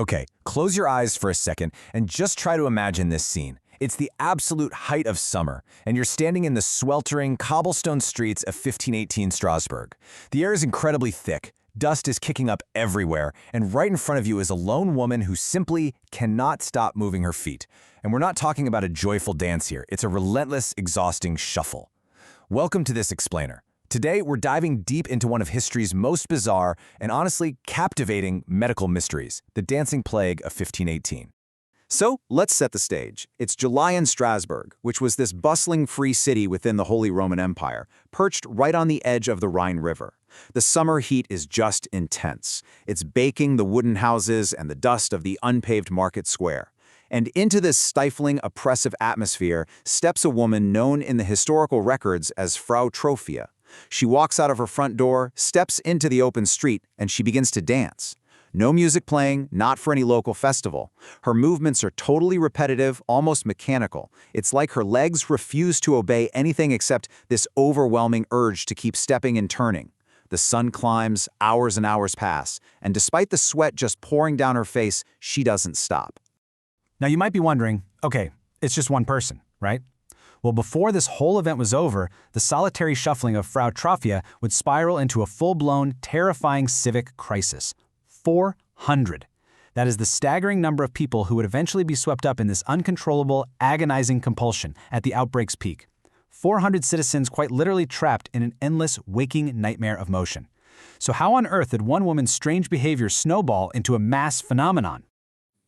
Okay, close your eyes for a second and just try to imagine this scene. It's the absolute height of summer, and you're standing in the sweltering cobblestone streets of 1518 Strasbourg. The air is incredibly thick, dust is kicking up everywhere, and right in front of you is a lone woman who simply cannot stop moving her feet. And we're not talking about a joyful dance here, it's a relentless, exhausting shuffle. Welcome to this explainer. Today, we're diving deep into one of history's most bizarre and honestly captivating medical mysteries, the dancing plague of 1518. So, let's set the stage. It's July in Strasbourg, which was this bustling free city within the Holy Roman Empire, perched right on the edge of the Rhine River. The summer heat is just intense. It's baking the wooden houses and the dust of the unpaved market square. And into this stifling, oppressive atmosphere steps a woman known in the historical records as Frau Trophia. She walks out of her front door, steps into the open street, and she begins to dance. No music playing, not for any local festival. Her movements are totally repetitive, almost mechanical. It's like her legs refuse to obey anything except this overwhelming urge to keep stepping and turning. The sun climbs, hours and hours pass, and despite the sweat just pouring down her face, she doesn't stop. Now you might be wondering, okay, it's just one person, right? Well, before this whole event was over, the solitary shuffling of Frau Trophia would spiral into a full-blown, terrifying civic crisis. 400. That is the staggering number of people who would eventually be swept up in this uncontrollable, agonizing compulsion at the outbreak's peak. 400 citizens quite literally trapped in an endless, waking nightmare of motion. So how on earth did one woman's strange behavior snowball into a mass phenomenon?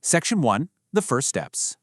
Section 1. The first steps.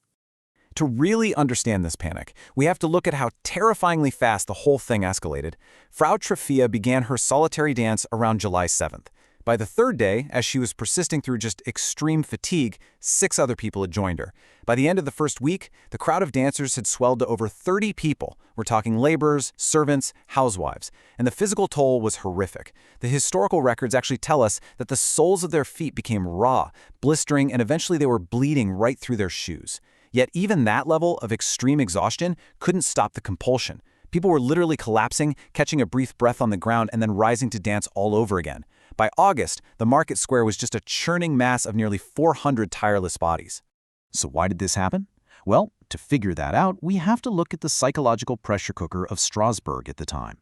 To really understand this panic, we have to look at how terrifyingly fast the whole thing escalated. Frau Trophia began her solitary dance around July 7th. By the third day, as she was persisting through just extreme fatigue, 6 other people had joined her. By the end of the first week, the crowd of dancers had swelled to over 30 people. We're talking laborers, servants, housewives. And the physical toll was horrific. The historical records actually tell us that the soles of their feet became raw, blistering, and eventually they were bleeding right through their shoes. Yet even that level of extreme exhaustion couldn't stop the compulsion. People were literally collapsing, catching a brief breath on the ground, and then rising to dance all over again. By August, the market square was just a churning mass of nearly 400 tireless bodies. So why did this happen? Well, to figure that out, we have to look at the psychological pressure cooker of Strasbourg at the time.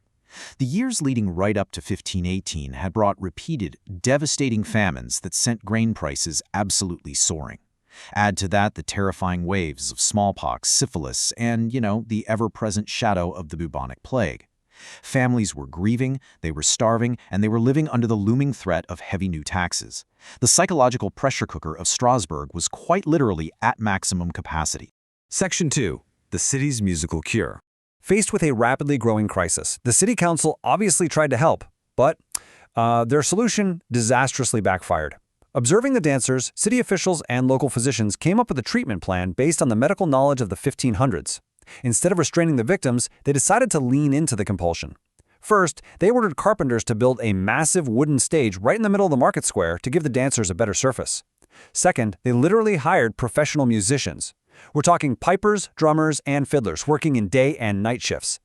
The years leading right up to 1518 had brought repeated, devastating famines that sent grain prices absolutely soaring. Add to that the terrifying waves of smallpox, syphilis, and, the ever-present shadow of the bubonic plague. Families were grieving, they were starving, and they were living under the looming threat of heavy new taxes. The psychological pressure cooker of Strasbourg was quite literally at maximum capacity. Section 2. The city's musical cure. Faced with a rapidly growing crisis, the city council obviously tried to help, but their solution disastrously backfired. Observing the dancers, city officials and local physicians came up with a treatment plan based on the medical knowledge of the 1500s. Instead of restraining the victims, they decided to lean into the compulsion. First, they ordered carpenters to build a massive wooden stage right in the middle of the market square to give the dancers a better surface. Second, they literally hired professional musicians. We're talking pipers, drummers, and fiddlers working in day and night shifts.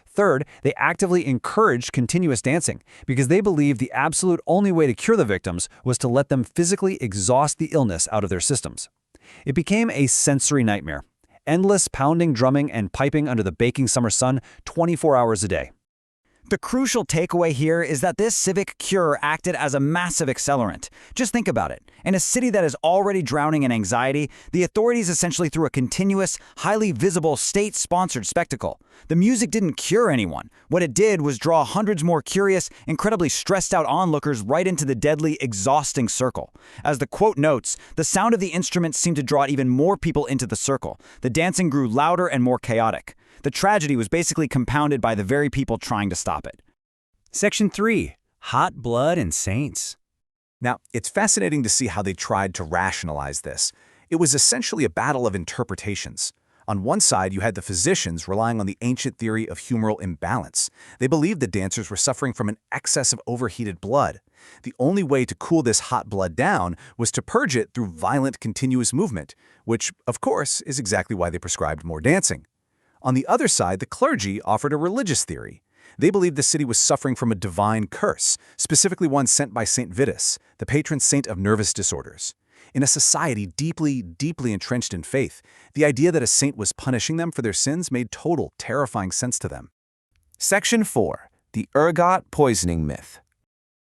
Third, they actively encouraged continuous dancing because they believed the absolute only way to cure the victims was to let them physically exhaust the illness out of their systems. It became a sensory nightmare. Endless pounding, drumming, and piping under the baking summer sun 24 hours a day. The crucial takeaway here is that this civic cure acted as a massive accelerant. Just think about it. In a city that is already drowning in anxiety, the authorities essentially threw a continuous, highly visible, state-sponsored spectacle. The music didn't cure anyone. What it did was draw hundreds more curious, incredibly stressed-out onlookers right into the deadly, exhausting circle. As the quote notes, the sound of the instruments seemed to draw even more people into the circle. The dancing grew louder and more chaotic. The tragedy was basically compounded by the very people trying to stop it. Section 3. Hot blood and saints. Now, it's fascinating to see how they tried to rationalize this. It was essentially a battle of interpretations. On one side, you had the physicians relying on the ancient theory of humoral imbalance. They believed the dancers were suffering from an excess of overheated blood. The only way to cool this hot blood down was to purge it through violent, continuous movement, which, of course, is exactly why they prescribed more dancing. On the other side, the clergy offered a religious theory. They believed the city was suffering from a divine curse, specifically one sent by Saint Vitus, the patron saint of nervous disorders. In a society deeply, deeply entrenched in faith, the idea that a saint was punishing them for their sins made total, terrifying sense to them. Section 4. The ergot poisoning myth.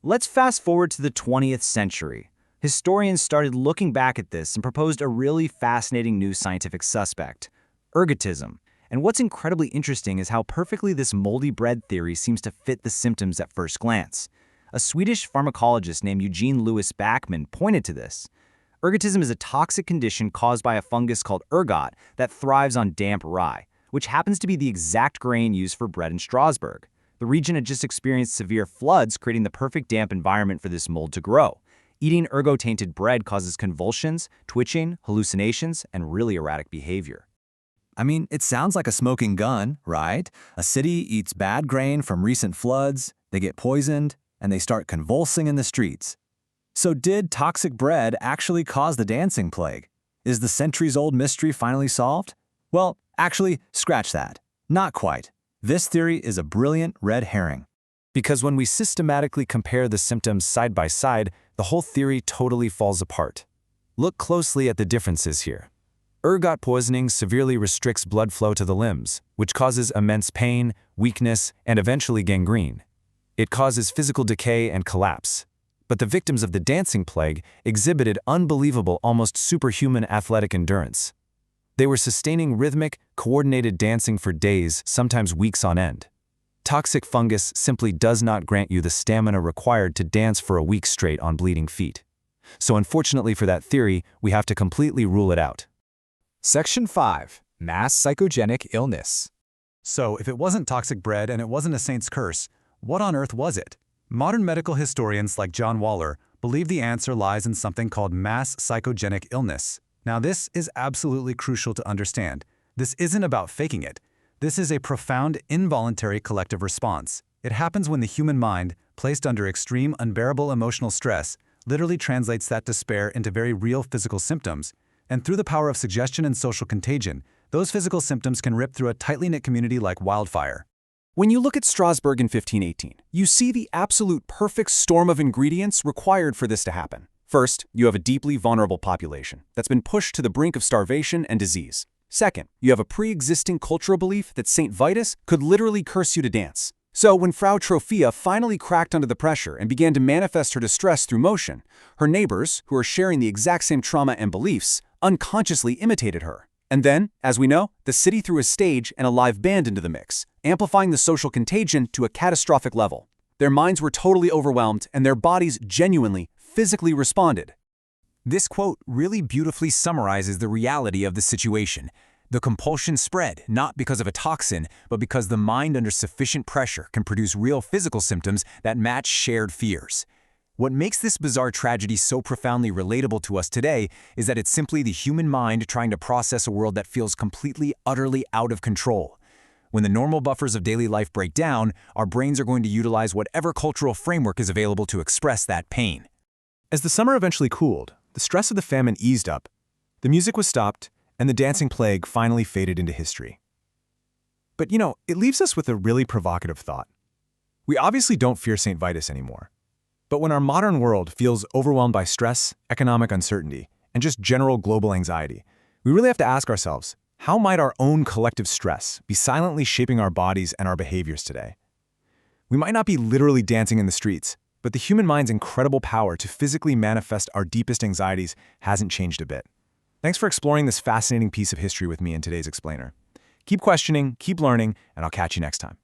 Let's fast forward to the 20th century. Historians started looking back at this and proposed a really fascinating new scientific suspect: ergotism. And what's incredibly interesting is how perfectly this moldy bread theory seems to fit the symptoms at first glance. A Swedish pharmacologist named Eugene Louis Backman pointed to this. Ergotism is a toxic condition caused by a fungus called ergot that thrives on damp rye, which happens to be the exact grain used for bread in Strasbourg. The region had just experienced severe floods, creating the perfect damp environment for this mold to grow. Eating ergot-tainted bread causes convulsions, twitching, hallucinations, and really erratic behavior. I mean, it sounds like a smoking gun, right? A city eats bad grain from recent floods, they get poisoned, and they start convulsing in the streets. So did toxic bread actually cause the dancing plague? Is the centuries-old mystery finally solved? Well, actually, scratch that. Not quite. This theory is a brilliant red herring. Because when we systematically compare the symptoms side by side, the whole theory totally falls apart. Look closely at the differences here. Ergot poisoning severely restricts blood flow to the limbs, which causes immense pain, weakness, and eventually gangrene. It causes physical decay and collapse. But the victims of the dancing plague exhibited unbelievable, almost superhuman athletic endurance. They were sustaining rhythmic, coordinated dancing for days, sometimes weeks on end. Toxic fungus simply does not grant you the stamina required to dance for a week straight on bleeding feet. So unfortunately for that theory, we have to completely rule it out. Section 5. Mass psychogenic illness. So, if it wasn't toxic bread and it wasn't a saint's curse, what on earth was it? Modern medical historians like John Waller believe the answer lies in something called mass psychogenic illness. Now, this is absolutely crucial to understand. This isn't about faking it. This is a profound, involuntary collective response. It happens when the human mind, placed under extreme, unbearable emotional stress, literally translates that despair into very real physical symptoms. And through the power of suggestion and social contagion, those physical symptoms can rip through a tightly knit community like wildfire. When you look at Strasbourg in 1518, you see the absolute perfect storm of ingredients required for this to happen. First, you have a deeply vulnerable population that's been pushed to the brink of starvation and disease. Second, you have a pre-existing cultural belief that St. Vitus could literally curse you to dance. So when Frau Trophia finally cracked under the pressure and began to manifest her distress through motion, her neighbors, who are sharing the exact same trauma and beliefs, unconsciously imitated her. And then, as we know, the city threw a stage and a live band into the mix, amplifying the social contagion to a catastrophic level. Their minds were totally overwhelmed and their bodies genuinely, physically responded. This quote really beautifully summarizes the reality of the situation. The compulsion spread, not because of a toxin, but because the mind under sufficient pressure can produce real physical symptoms that match shared fears. What makes this bizarre tragedy so profoundly relatable to us today is that it's simply the human mind trying to process a world that feels completely, utterly out of control. When the normal buffers of daily life break down, our brains are going to utilize whatever cultural framework is available to express that pain. As the summer eventually cooled, the stress of the famine eased up, the music was stopped, and the dancing plague finally faded into history. But it leaves us with a really provocative thought. We obviously don't fear St. Vitus anymore. But when our modern world feels overwhelmed by stress, economic uncertainty, and just general global anxiety, we really have to ask ourselves, how might our own collective stress be silently shaping our bodies and our behaviors today? We might not be literally dancing in the streets, but the human mind's incredible power to physically manifest our deepest anxieties hasn't changed a bit. Thanks for exploring this fascinating piece of history with me in today's Explainer. Keep questioning, keep learning, and I'll catch you next time.